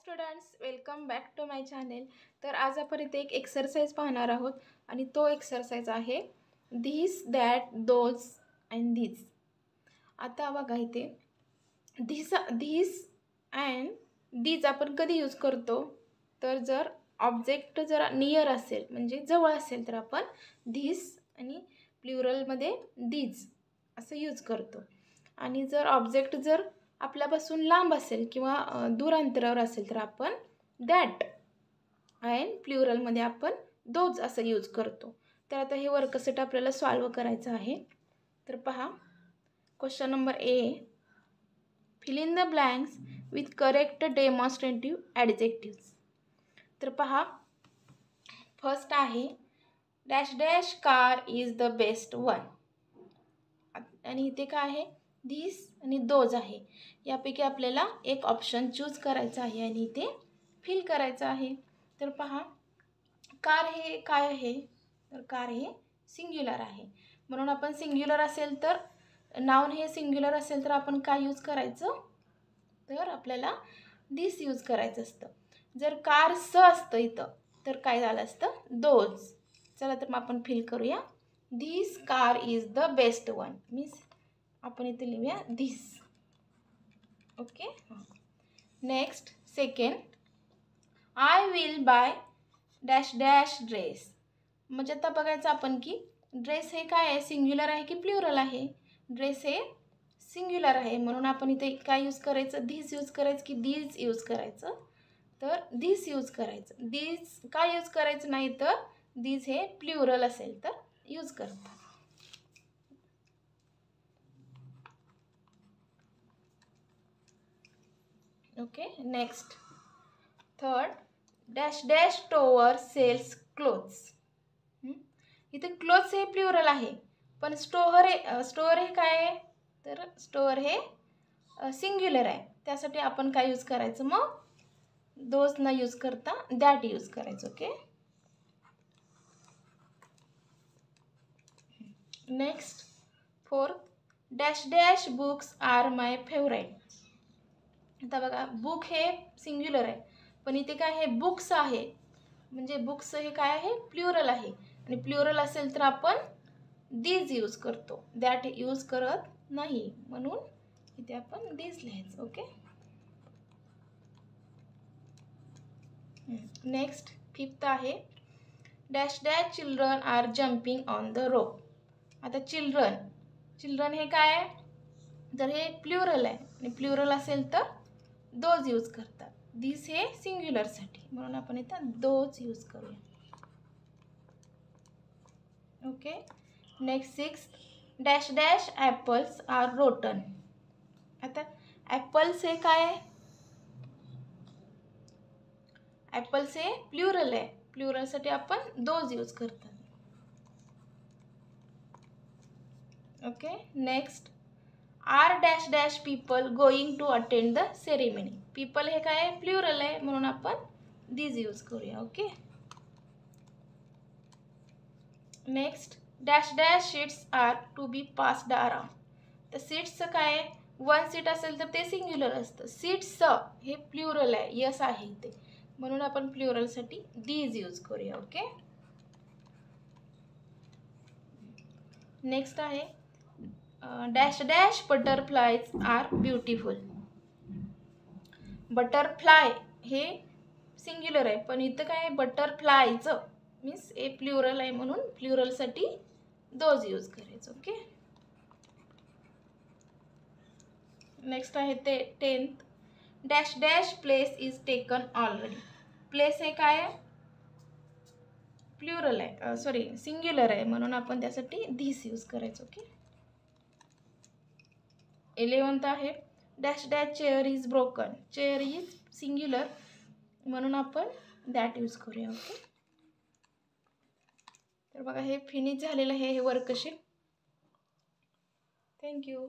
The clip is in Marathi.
Students, welcome back to my channel. तर आज आपण इथे एक एक्सरसाइज पाहणार आहोत आणि तो एक्सरसाइज आहे this, that, those and this. आता बघा इथे धीस अँड धीज आपण कधी यूज करतो, तर जर ऑब्जेक्ट जर नियर असेल म्हणजे जवळ असेल तर आपण धीस आणि प्लुरलमध्ये धीज असं यूज करतो. आणि जर ऑब्जेक्ट जर आपल्यापासून लांब असेल किंवा दूर अंतरावर असेल तर आपण दॅट अँड प्लुरलमध्ये आपण दोज असं यूज करतो. तर आता हे वर्कसेट आपल्याला सॉल्व करायचं आहे. तर पहा, question number A, fill in the blanks with correct demonstrative adjectives. तर पहा, फर्स्ट आहे dash dash car is the best one. आणि इथे काय आहे, धीस आणि दोज आहे. यापैकी आपल्याला एक ऑप्शन चूज करायचा आहे आणि इथे फिल करायचं आहे. तर पहा, कार हे काय आहे, तर कार हे सिंग्युलर आहे. म्हणून आपण सिंग्युलर असेल तर नाउन हे सिंग्युलर असेल तर आपण काय यूज करायचं, तर आपल्याला धीस यूज करायचं असतं. जर कार स असतं इथं तर काय झालं असतं, दोज. चला तर मग आपण फिल करूया. This car is the best one means आपण इथे लिहूया this. Okay. Next second, I will buy dash dash dress. म्हणजे आता बघायचं आपण की ड्रेस हे काय आहे, सिंग्युलर आहे की प्लुरल आहे. ड्रेस हे सिंग्युलर आहे म्हणून आपण इथे काय यूज करायचं, धीस यूज करायचं की धीज यूज करायचं, तर धीस यूज करायचं. धीस काय यूज करायचं नाही तर धीस हे प्लुरल असेल तर यूज करतात. Okay. Next third, dash dash store sells clothes. इथे क्लोथ्स हे प्लुरल आहे पण स्टोअर हे काय आहे, तर स्टोअर हे सिंग्युलर आहे. त्यासाठी आपण काय यूज करायचं, मग दोज न यूज करता दॅट यूज करायचं. Okay. Next fourth, dash dash books are my favourite. आता बघा, बुक हे सिंग्युलर आहे पण इथे काय आहे, बुक्स आहे म्हणजे बुक्स हे काय आहे, प्लुरल आहे. आणि प्लुरल असेल तर आपण धीज यूज करतो, दॅट यूज करत नाही म्हणून इथे आपण धीज लिहायचं. ओके. नेक्स्ट फिफ्थ आहे dash dash children are jumping on the rope. आता चिल्ड्रन हे काय आहे, जर हे प्लुरल आहे आणि प्लुरल असेल तर दोज यूज करतात. धीस हे सिंग्युलरसाठी म्हणून आपण इथं दोज यूज करूया. Okay. Next sixth, dash dash apples are rotten. आता ॲपल्स हे काय आहे, ॲपल्स हे प्लुरल आहे, प्लुरलसाठी आपण दोज यूज करतात. Okay. Next, are dash dash people going to attend the ceremony. People हे काय आहे, प्लुरल आहे म्हणून आपण धीज यूज करूया. Okay. Next, dash dash seats are to be passed around. तर सीट्सचं काय आहे, वन सीट असेल तर ते सिंग्युलर असतं. सीट्स हे प्लुरल आहे, यस आहे इथे म्हणून आपण प्लुरलसाठी धीज यूज करूया. ओके. नेक्स्ट आहे dash dash butterflies are beautiful. Butterfly हे सिंग्युलर आहे पण इथं काय आहे, बटरफ्लायचं मीन्स ए प्लुरल आहे म्हणून प्लुरलसाठी दोज यूज करायचं. ओके. नेक्स्ट आहे ते 10th, dash dash place is taken already. Place हे काय आहे, प्लुरल आहे, सॉरी सिंग्युलर आहे म्हणून आपण त्यासाठी धीस यूज करायचं. ओके. 11th आहे dash dash chair is broken. Chair is singular म्हणून आपण दॅट यूज करूया. ओके. तर बघा, हे फिनिश झालेलं आहे हे वर्कशीट. थँक्यू.